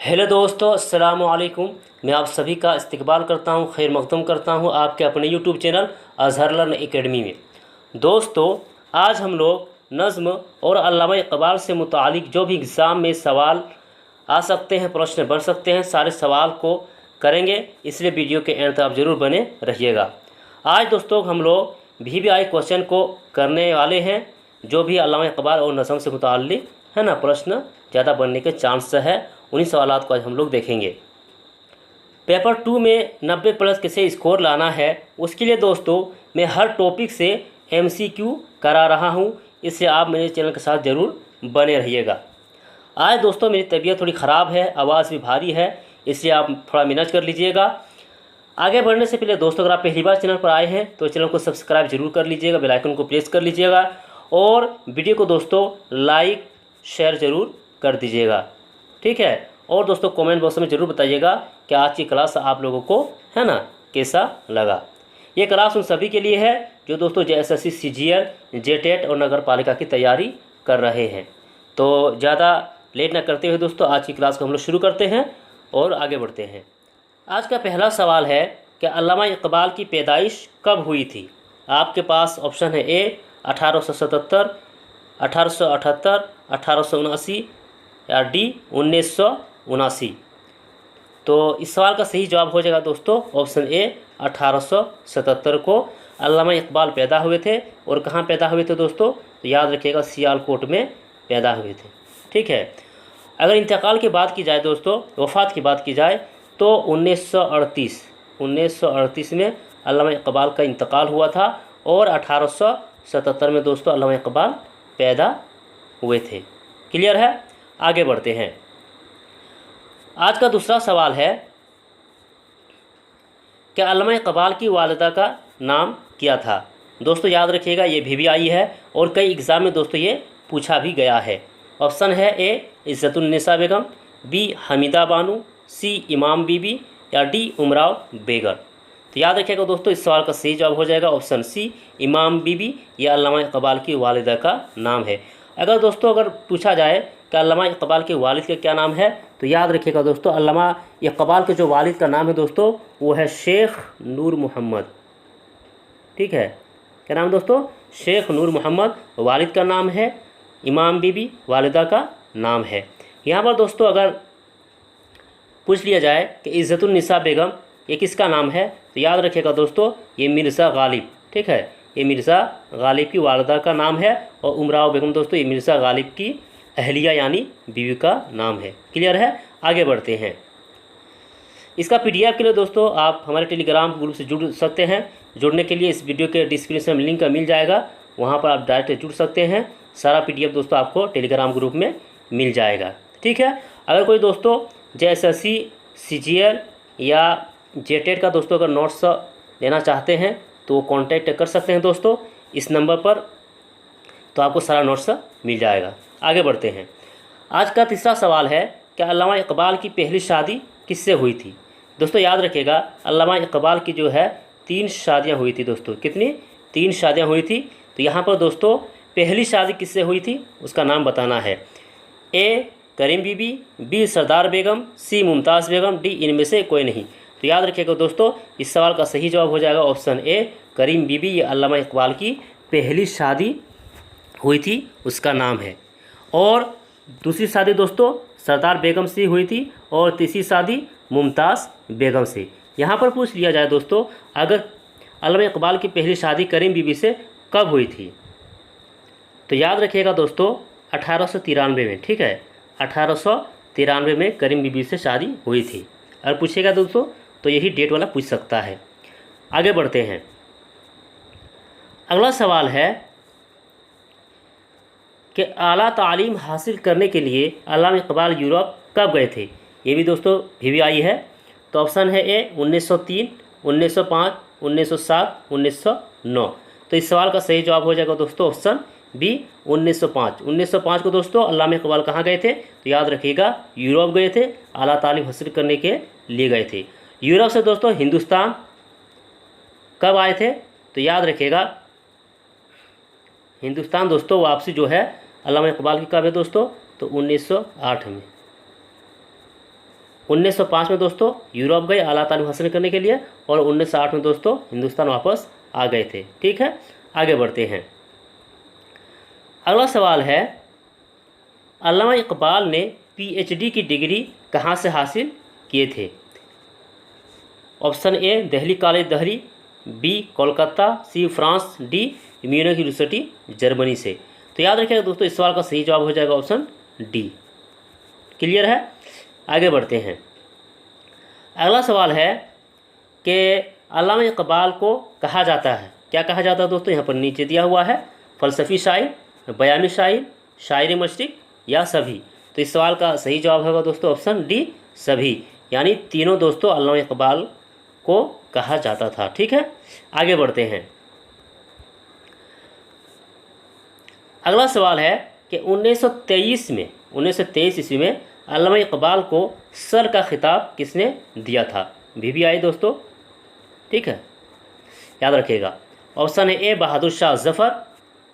Hello दोस्तों, अस्सलाम वालेकुम। मैं आप सभी का इस्तकबाल करता हूं, खैर मक़दम करता हूं आपके अपने YouTube channel Azhar learn academy में। दोस्तों, आज हम लोग नज़्म और अल्लामा इक़बाल से मुतालिक जो भी एग्ज़ाम में सवाल आ सकते हैं, प्रश्न बन सकते हैं, सारे सवाल को करेंगे, इसलिए वीडियो के एंड तक आप ज़रूर बने रहिएगा। आज दोस्तों हम लोग VVI क्वेश्चन को करने वाले हैं, जो भी अल्लामा इक़बाल और नज़्म से मुतालिक है ना, प्रश्न ज़्यादा बनने के चांस है, उन्हीं सवालात को आज हम लोग देखेंगे। पेपर 2 में 90+ कैसे स्कोर लाना है, उसके लिए दोस्तों मैं हर टॉपिक से MCQ करा रहा हूं, इससे आप मेरे चैनल के साथ ज़रूर बने रहिएगा। आज दोस्तों मेरी तबीयत थोड़ी ख़राब है, आवाज़ भी भारी है, इसलिए आप थोड़ा मैनेज कर लीजिएगा। आगे बढ़ने से पहले दोस्तों, अगर आप पहली बार चैनल पर आए हैं तो चैनल को सब्सक्राइब जरूर कर लीजिएगा, बेल आइकन को प्रेस कर लीजिएगा और वीडियो को दोस्तों लाइक शेयर ज़रूर कर दीजिएगा, ठीक है। और दोस्तों कमेंट बॉक्स में ज़रूर बताइएगा कि आज की क्लास आप लोगों को है ना कैसा लगा। ये क्लास उन सभी के लिए है जो दोस्तों JSSC CGL JTET और नगर पालिका की तैयारी कर रहे हैं। तो ज़्यादा लेट ना करते हुए दोस्तों आज की क्लास को हम लोग शुरू करते हैं और आगे बढ़ते हैं। आज का पहला सवाल है कि अल्लामा इक़बाल की पैदाइश कब हुई थी। आपके पास ऑप्शन है A 1877, 1878, 1879 या D 1979। तो इस सवाल का सही जवाब हो जाएगा दोस्तों ऑप्शन A 1877 को अल्लामा इक़बाल पैदा हुए थे। और कहाँ पैदा हुए थे दोस्तों, तो याद रखिएगा सियालकोट में पैदा हुए थे, ठीक है। अगर इंतकाल की बात की जाए दोस्तों, वफ़ात की बात की जाए तो 1938 में अल्लामा इक़बाल का इंतकाल हुआ था और 1877 में दोस्तों अल्लामा इक़बाल पैदा हुए थे। क्लियर है, आगे बढ़ते हैं। आज का दूसरा सवाल है कि अल्लामा इक़बाल की वालिदा का नाम क्या था। दोस्तों याद रखिएगा ये VVI है और कई एग्ज़ाम में दोस्तों ये पूछा भी गया है। ऑप्शन है A इज़्ज़तुन्निसा Begum, B Hamida Banu, C इमाम बीबी या D उमराव बेगर। तो याद रखिएगा दोस्तों इस सवाल का सही जवाब हो जाएगा ऑप्शन C इमाम बीबी। यह अल्लामा इक़बाल की वालिदा का नाम है। अगर दोस्तों पूछा जाए कि अल्लामा इक़बाल के वालिद का क्या नाम है, तो याद रखिएगा दोस्तों अल्लामा इक़बाल के जो वालिद का नाम है दोस्तों वो है शेख नूर मोहम्मद, ठीक है। क्या नाम दोस्तों, शेख नूर मोहम्मद वालिद का नाम है, इमाम बीबी वालिदा का नाम है। यहाँ पर दोस्तों अगर पूछ लिया जाए कि इज़्ज़तुन्निसा बेगम ये किसका नाम है, तो याद रखिएगा दोस्तों ये मिर्ज़ा गालिब, ठीक है, ये मिर्ज़ा गालिब की वालिदा का नाम है। और उमराव बेगम दोस्तों ये मिर्ज़ा गालिब की अहलिया यानी बीवी का नाम है। क्लियर है, आगे बढ़ते हैं। इसका PDF के लिए दोस्तों आप हमारे टेलीग्राम ग्रुप से जुड़ सकते हैं। जुड़ने के लिए इस वीडियो के डिस्क्रिप्शन में लिंक मिल जाएगा, वहाँ पर आप डायरेक्ट जुड़ सकते हैं। सारा PDF दोस्तों आपको टेलीग्राम ग्रुप में मिल जाएगा, ठीक है। अगर कोई दोस्तों JSSC CGL या JTET का दोस्तों अगर नोट्स लेना चाहते हैं तो वो कॉन्टैक्ट कर सकते हैं दोस्तों इस नंबर पर, तो आपको सारा नोट्स मिल जाएगा। आगे बढ़ते हैं। आज का तीसरा सवाल है कि अल्लामा इक़बाल की पहली शादी किससे हुई थी। दोस्तों याद रखिएगा अल्लामा इक़बाल की जो है 3 शादियां हुई थी दोस्तों। कितनी, 3 शादियां हुई थी। तो यहाँ पर दोस्तों पहली शादी किससे हुई थी उसका नाम बताना है। A Karim Bibi, B Sardar Begum, C Mumtaz Begum, D इनमें से कोई नहीं। तो याद रखिएगा दोस्तों इस सवाल का सही जवाब हो जाएगा ऑप्शन A करीम बीबी। ये अल्लामा इक़बाल की पहली शादी हुई थी, उसका नाम है। और दूसरी शादी दोस्तों सरदार बेगम से हुई थी और तीसरी शादी मुमताज़ बेगम से। यहाँ पर पूछ लिया जाए दोस्तों अगर अल्लामा इक़बाल की पहली शादी करीम बीबी से कब हुई थी, तो याद रखिएगा दोस्तों 1893 में, ठीक है। 1893 में करीम बीबी से शादी हुई थी। अगर पूछेगा दोस्तों तो यही डेट वाला पूछ सकता है। आगे बढ़ते हैं। अगला सवाल है कि आला तालीम हासिल करने के लिए अल्लामा इक़बाल यूरोप कब गए थे। ये भी दोस्तों VVI है। तो ऑप्शन है A 1903, 1905, 1907, 1909। तो इस सवाल का सही जवाब हो जाएगा दोस्तों ऑप्शन B 1905। 1905 को दोस्तों अल्लामा इक़बाल कहाँ गए थे, तो याद रखिएगा यूरोप गए थे, आला तालीम हासिल करने के लिए गए थे। यूरोप से दोस्तों हिंदुस्तान कब आए थे, तो याद रखिएगा हिंदुस्तान दोस्तों वापसी जो है अल्लामा इक़बाल की कब है दोस्तों, तो 1908 में। 1905 में दोस्तों यूरोप गए आला तालीम हासिल करने के लिए, और 1908 में दोस्तों हिंदुस्तान वापस आ गए थे। ठीक है, आगे बढ़ते हैं। अगला सवाल है, अल्लामा इकबाल ने पीएचडी की डिग्री कहाँ से हासिल किए थे? ऑप्शन ए दिल्ली कॉलेज दहरी, B Kolkata, C France, D Munich university Germany से। तो याद रखिएगा दोस्तों, इस सवाल का सही जवाब हो जाएगा ऑप्शन डी। क्लियर है, आगे बढ़ते हैं। अगला सवाल है कि अल्लामा इकबाल को कहा जाता है, क्या कहा जाता है दोस्तों? यहाँ पर नीचे दिया हुआ है, फ़लसफ़ी शायर, बयानी शायर, शायर मशरिक़ या सभी। तो इस सवाल का सही जवाब होगा दोस्तों ऑप्शन डी, सभी। यानी तीनों दोस्तों अल्लामा इकबाल को कहा जाता था। ठीक है, आगे बढ़ते हैं। अगला सवाल है कि 1923 ईस्वी में अल्लामा इकबाल को सर का खिताब किसने दिया था? VVI दोस्तों। ठीक है, याद रखिएगा। ऑप्शन है ए बहादुर शाह जफ़र,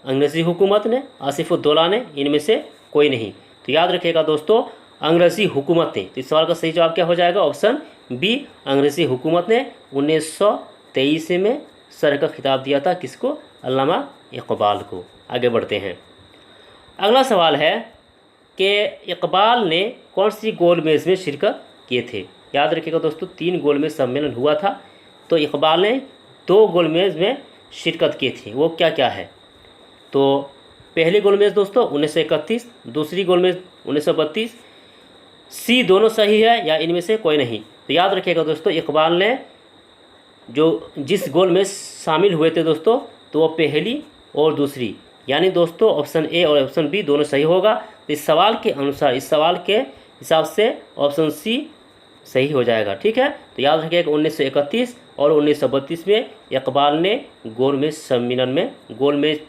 अंग्रेज़ी हुकूमत ने, आसिफुद्दौला ने, इनमें से कोई नहीं। तो याद रखिएगा दोस्तों, अंग्रेज़ी हुकूमत ने। तो इस सवाल का सही जवाब क्या हो जाएगा? ऑप्शन बी, अंग्रेज़ी हुकूमत ने 1923 में सर का खिताब दिया था। किसको? अल्लामा इकबाल को। आगे बढ़ते हैं। अगला सवाल है कि इकबाल ने कौन सी गोलमेज़ में शिरकत किए थे? याद रखिएगा दोस्तों, 3 गोलमेज़ सम्मेलन हुआ था, तो इकबाल ने 2 गोलमेज़ में शिरकत की थी। वो क्या क्या है? तो पहली गोलमेज़ दोस्तों 1931, दूसरी गोलमेज़ 1932, सी दोनों सही है या इनमें से कोई नहीं। तो याद रखिएगा दोस्तों, इकबाल ने जो जिस गोल में शामिल हुए थे दोस्तों, तो वो पहली और दूसरी, यानी दोस्तों ऑप्शन ए और ऑप्शन बी दोनों सही होगा। तो इस सवाल के अनुसार, इस सवाल के हिसाब से ऑप्शन सी सही हो जाएगा। ठीक है, तो याद रखिएगा 1931 और 1932 में इकबाल ने गोलमेज सम्मेलन में गोलमेज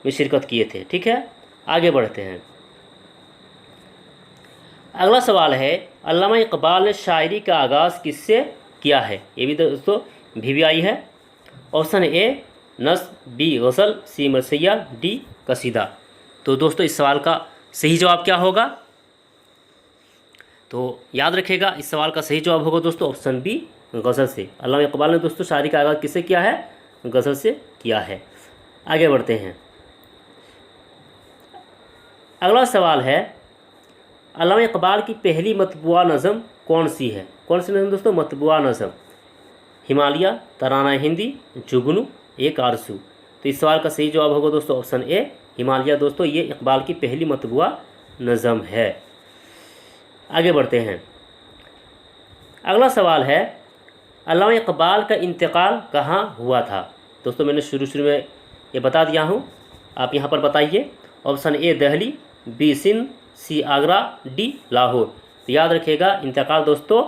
में शिरकत किए थे। ठीक है, आगे बढ़ते हैं। अगला सवाल है, अल्लामा इकबाल ने शायरी का आगाज़ किससे किया है? ये भी दोस्तों VVI है। ऑप्शन ए नस्म, बी गज़ल, सी मरसिया, डी कसीदा। तो दोस्तों इस सवाल का सही जवाब क्या होगा? तो याद रखिएगा, इस सवाल का सही जवाब होगा दोस्तों ऑप्शन बी, गज़ल से। अल्लामा इकबाल ने दोस्तों शायरी का आगाज़ किससे किया है? गज़ल से किया है। आगे बढ़ते हैं। अगला सवाल है, अल्लामा इकबाल की पहली मतबूआ नज़म कौन सी है? कौन सी नज़म दोस्तों? मतबूआ नज़म, हिमालय, तराना हिंदी, जुगनू, एक आरज़ू। तो इस सवाल का सही जवाब होगा दोस्तों ऑप्शन ए, हिमालय। दोस्तों ये इकबाल की पहली मतबूआ नज़म है। आगे बढ़ते हैं। अगला सवाल है, अल्लामा इकबाल का इंतकाल कहाँ हुआ था? दोस्तों मैंने शुरू में ये बता दिया हूँ, आप यहाँ पर बताइए। Option A Delhi, B Sindh, C Agra, D Lahore. तो याद रखिएगा, इंतकाल दोस्तों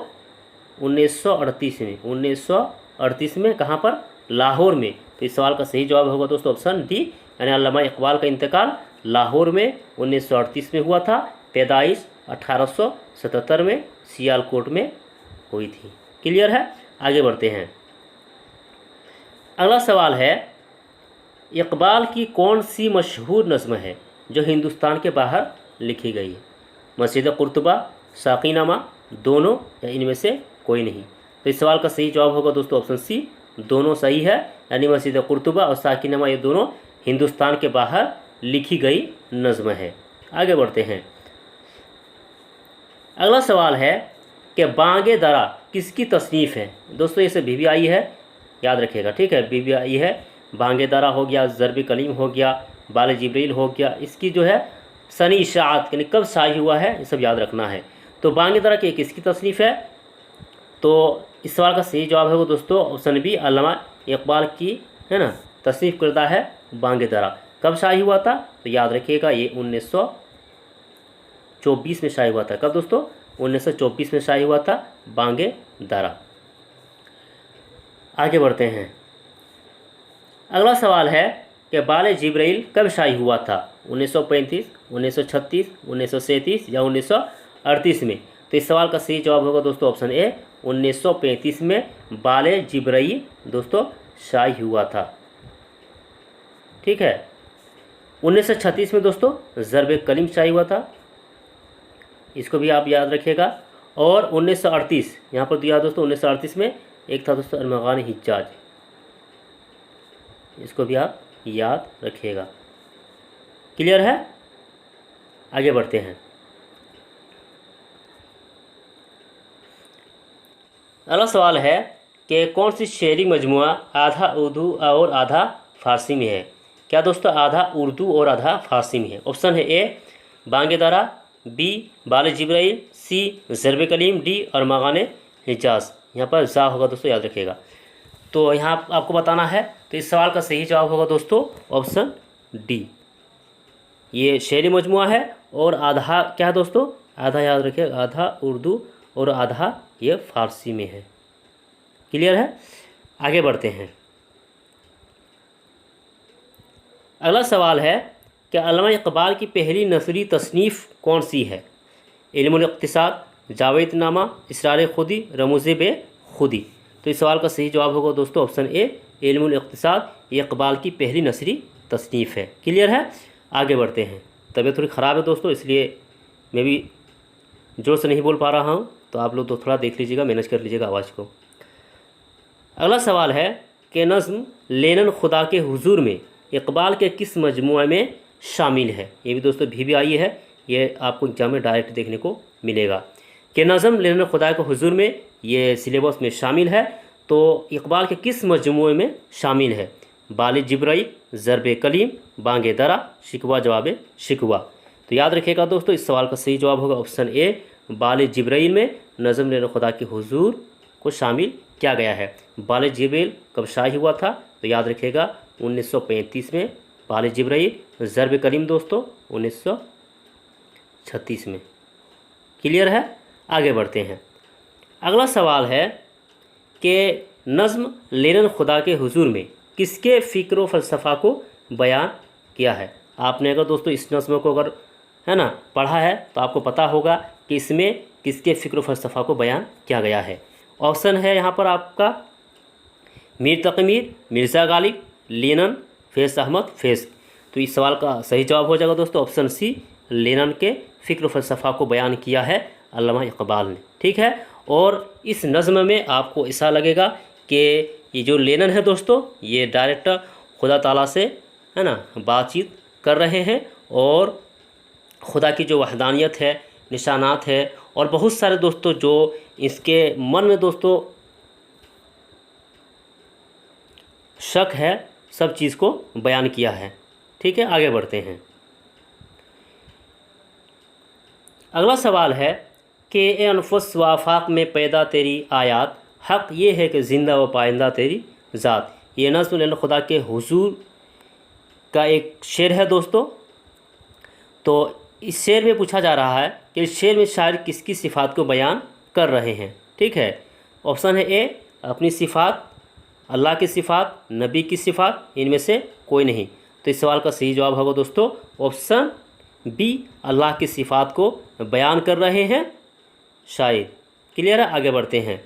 1938 में कहाँ पर? लाहौर में। तो इस सवाल का सही जवाब होगा दोस्तों ऑप्शन डी, यानी अल्लामा इकबाल का इंतकाल लाहौर में 1938 में हुआ था। पैदाइश 1877 में सियालकोट में हुई थी। क्लियर है, आगे बढ़ते हैं। अगला सवाल है, इकबाल की कौन सी मशहूर नज़्म है जो हिंदुस्तान के बाहर लिखी गई है? मस्जिद कुर्तुबा, साक़ीनामा, दोनों या इनमें से कोई नहीं। तो इस सवाल का सही जवाब होगा दोस्तों ऑप्शन सी, दोनों सही है। यानी मस्जिद कुर्तुबा और साक़ीनामा ये दोनों हिंदुस्तान के बाहर लिखी गई नज़्म है। आगे बढ़ते हैं। अगला सवाल है कि बांगे दरा किसकी तसनीफ़ है? दोस्तों ये सब VVI है, याद रखिएगा। ठीक है, VVI है। बांगे दरा हो गया, ज़रब कलीम हो गया, बाल जिब्रील हो गया। इसकी जो है सनी इशाअत यानी कब शाये हुआ है, ये सब याद रखना है। तो बांगे दरा की किसकी तसनीफ़ है? तो इस सवाल का सही जवाब है वो दोस्तों ऑप्शन बी, अल्लामा इकबाल की है ना तसनीफ़ करदा है बांगे दरा। कब शाये हुआ था? तो याद रखिएगा ये 1924 में शाये हुआ था। कब दोस्तों? 1924 में शाये हुआ था बांगे दरा। आगे बढ़ते हैं। अगला सवाल है कि बाल जिब्रील कब शाये हुआ था? 1935, 1936, 1937 या 1938 में? तो इस सवाल का सही जवाब होगा दोस्तों ऑप्शन ए, 1935 में बाल जिब्रील दोस्तों शाये हुआ था। ठीक है, 1936 में दोस्तों ज़रब कलीम शाये हुआ था, इसको भी आप याद रखिएगा। और 1938 यहाँ पर दिया दोस्तों 1938 में एक था दोस्तों अरमगान हिज्जाज, इसको भी आप याद रखिएगा। क्लियर है? आगे बढ़ते हैं। अगला सवाल है कि कौन सी शेरी मजमुआ आधा उर्दू और आधा फ़ारसी में है? क्या दोस्तों आधा उर्दू और आधा फ़ारसी में है? ऑप्शन है ए बांगे दरा, बी बाल जिब्राइल, सी ज़रब कलीम, डी अरमगान हिजाज। यहाँ पर जा होगा दोस्तों, याद रखिएगा। तो यहाँ आपको बताना है, तो इस सवाल का सही जवाब होगा दोस्तों ऑप्शन डी। ये शेरी मजमुआ है और आधा क्या है दोस्तों, आधा याद रखिए, आधा उर्दू और आधा ये फ़ारसी में है। क्लियर है? आगे बढ़ते हैं। अगला सवाल है कि अल्लामा इक़बाल की पहली नसरी तसनीफ़ कौन सी है? इल्मुल इक़्तिसाद, जावेदनामा, इसरार खुदी, रमूज़ बे खुदी। तो इस सवाल का सही जवाब होगा दोस्तों ऑप्शन ए इल्मुल इक़्तिसाद। ये इक़बाल की पहली नसरी तसनीफ़ है। क्लियर है? आगे बढ़ते हैं। तबीयत थोड़ी ख़राब है दोस्तों, इसलिए मैं भी जोर से नहीं बोल पा रहा हूँ, तो आप लोग तो थोड़ा देख लीजिएगा, मैनेज कर लीजिएगा आवाज़ को। अगला सवाल है कि नज़्म लेनन खुदा के हुजूर में इक़बाल के किस मजमुए में शामिल है? ये भी दोस्तों भी आई है, ये आपको एग्जाम में डायरेक्ट देखने को मिलेगा कि नज़्म लेनन खुदा के हुजूर में ये सिलेबस में शामिल है। तो इक़बाल के किस मजमुए में शामिल है? बाल जिब्राइल, ज़रब कलीम, बांगे दरा, शिकवा जवाब शिकवा। तो याद रखिएगा दोस्तों, इस सवाल का सही जवाब होगा ऑप्शन ए बाल जिब्राइल में नज़्म लेनन खुदा के हुजूर को शामिल किया गया है। बाल जिब्राइल कब शाही हुआ था? तो याद रखिएगा 1935 में बाल जिब्राइल। ज़रब कलीम दोस्तों 1936 में। क्लियर है? आगे बढ़ते हैं। अगला सवाल है कि नज़्म लेनन खुदा के हुजूर में किसके फ़िक्र व फ़लसफ़ा को बयान किया है? आपने अगर दोस्तों इस नज़्म को अगर है ना पढ़ा है तो आपको पता होगा कि इसमें किसके फ़िक्र व फ़लसफ़ा को बयान किया गया है। ऑप्शन है यहाँ पर आपका मीर तक़मीर, मिर्ज़ा गालिब, लेनन, फैज़ अहमद, फैज़। तो इस सवाल का सही जवाब हो जाएगा दोस्तों ऑप्शन सी लेनन के फ़िक्र फ़लसफ़ा को बयान किया है अल्लामा इक़बाल ने। ठीक है? और इस नज़्म में आपको ऐसा लगेगा कि ये जो लेनन है दोस्तों ये डायरेक्ट खुदा ताला से है ना बातचीत कर रहे हैं और खुदा की जो वहदानियत है, निशानात है और बहुत सारे दोस्तों जो इसके मन में दोस्तों शक है, सब चीज़ को बयान किया है। ठीक है? आगे बढ़ते हैं। अगला सवाल है कि ए अनफुस व आफाक में पैदा तेरी आयात, हक़ ये है कि ज़िंदा व पाइंदा तेरी ज़ात। ये नज़्म लेनन खुदा के हुजूर का एक शेर है दोस्तों। तो इस शेर में पूछा जा रहा है कि इस शेर में शायर किसकी सिफ़ात को बयान कर रहे हैं? ठीक है? ऑप्शन है ए अपनी सिफ़ात, अल्लाह की सिफ़ात, नबी की सिफ़ात, इनमें से कोई नहीं। तो इस सवाल का सही जवाब होगा दोस्तों ऑप्शन बी अल्लाह की सिफ़ात को बयान कर रहे हैं शायर। क्लियर है? आगे बढ़ते हैं।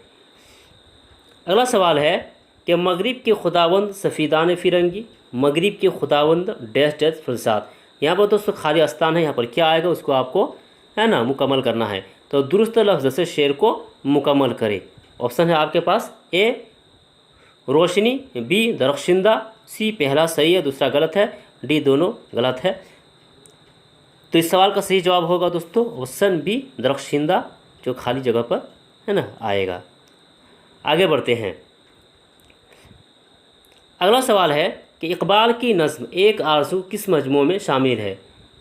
अगला सवाल है कि मगरिब के खुदावंद सफ़ीदान फ़िरंगी, मगरिब के खुदावंद डैश डैश फलसात। यहाँ पर दोस्तों खाली आस्तान है, यहाँ पर क्या आएगा उसको आपको है ना मुकम्मल करना है। तो दुरुस्त लफ्ज़ से शेर को मुकम्मल करें। ऑप्शन है आपके पास ए रोशनी, बी दरख्शिंदा, सी पहला सही है दूसरा गलत है, डी दोनों गलत है। तो इस सवाल का सही जवाब होगा दोस्तों ऑप्शन बी दरख्शिंदा, जो खाली जगह पर है ना आएगा। आगे बढ़ते हैं। अगला सवाल है कि इक़बाल की नज़्म एक आरज़ू किस मजमू में शामिल है?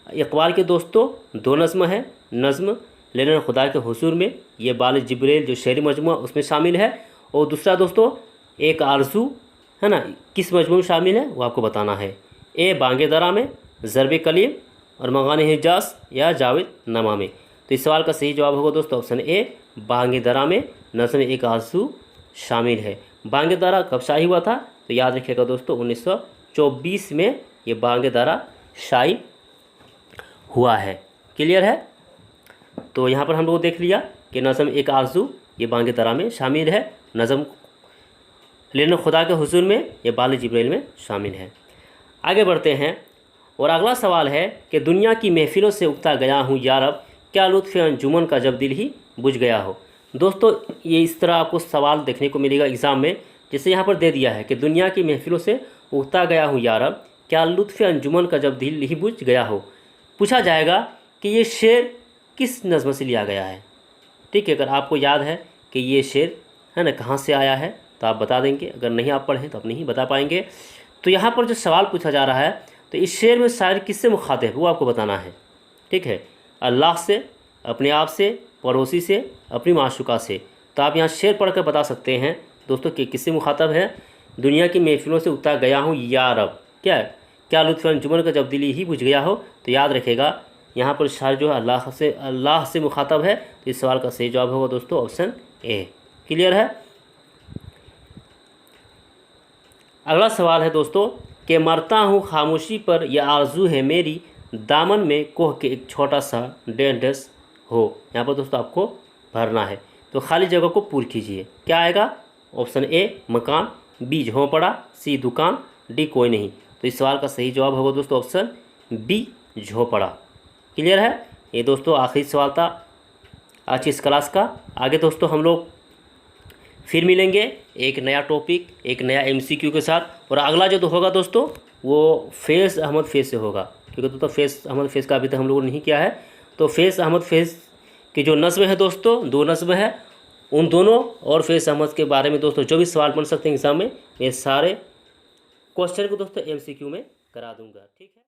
इक़बाल के दोस्तों दो नज़्म है। नज़्म लेनन खुदा के हुजूर में ये बाल जिब्राइल जो शेरी मजमू उसमें शामिल है, और दूसरा दोस्तों एक आरज़ू है ना किस मजमू में शामिल है वो आपको बताना है। ए बांगे दरा में, ज़रब कलीम, अरमगान हिजाज या जावेदनामा में। तो इस सवाल का सही जवाब होगा दोस्तों ऑप्शन ए बांगे दरा में नज़्म एक आरज़ू शामिल है। बांगे दरा कब शाही हुआ था? तो याद रखिएगा दोस्तों 1924 में ये बांगे दरा शाही हुआ है। क्लियर है? तो यहाँ पर हम लोग देख लिया कि नज़्म एक आरज़ू ये बांगे दरा में शामिल है, नज़्म लेनन खुदा के हुजूर में ये बाल जिब्राइल में शामिल है। आगे बढ़ते हैं और अगला सवाल है कि दुनिया की महफिलों से उगता गया हूँ या रब, क्या लुत्फ़ अंजुमन का जब दिल ही बुझ गया हो। दोस्तों ये इस तरह आपको सवाल देखने को मिलेगा एग्ज़ाम में, जैसे यहाँ पर दे दिया है कि दुनिया की महफिलों से उगता गया हूँ यारब, क्या लुत्फ़ अंजुमन का जब दिल ही बुझ गया हो। पूछा जाएगा कि ये शेर किस नज़्म से लिया गया है। ठीक है, अगर आपको याद है कि ये शेर है ना कहाँ से आया है तो आप बता देंगे, अगर नहीं आप पढ़ें तो आप नहीं बता पाएंगे। तो यहाँ पर जो सवाल पूछा जा रहा है तो इस शेर में शायर किससे मुखातिब है वो आपको बताना है। ठीक है, अल्लाह से, अपने आप से, पड़ोसी से, अपनी माशूका से। तो आप यहाँ शेर पढ़ कर बता सकते हैं दोस्तों कि किससे मुखातब है। दुनिया की महफिलों से उगता गया हूँ या रब, क्या है, क्या लुत्फ़ अंजुमन का जब दिल ही बुझ गया हो। तो याद रखेगा यहाँ पर शायर जो है अल्लाह से मुखातब है। तो इस सवाल का सही जवाब होगा दोस्तों ऑप्शन ए। क्लियर है। अगला सवाल है दोस्तों कि मरता हूँ खामोशी पर, यह आरज़ू है मेरी, दामन में कोह के एक छोटा सा डेंडस हो। यहाँ पर दोस्तों आपको भरना है, तो खाली जगह को पूरी कीजिए। क्या आएगा, ऑप्शन ए मकान, बी झोंपड़ा, सी दुकान, डी कोई नहीं। तो इस सवाल का सही जवाब होगा दोस्तों ऑप्शन बी झोंपड़ा। क्लियर है। ये दोस्तों आखिरी सवाल था आज की इस क्लास का। आगे दोस्तों हम लोग फिर मिलेंगे एक नया टॉपिक, एक नया MCQ के साथ। और अगला जो तो होगा दोस्तों वो फैज़ अहमद फैज़ से होगा, क्योंकि दोस्तों फैज़ अहमद फैज़ का अभी तक हम लोगों ने नहीं किया है। तो फैज़ अहमद फैज़ की जो नज़्म है दोस्तों, 2 नज़्म है, उन दोनों और फैज़ अहमद के बारे में दोस्तों जो भी सवाल बन सकते हैं एग्ज़ाम में, ये सारे क्वेश्चन को दोस्तों MCQ में करा दूंगा। ठीक है।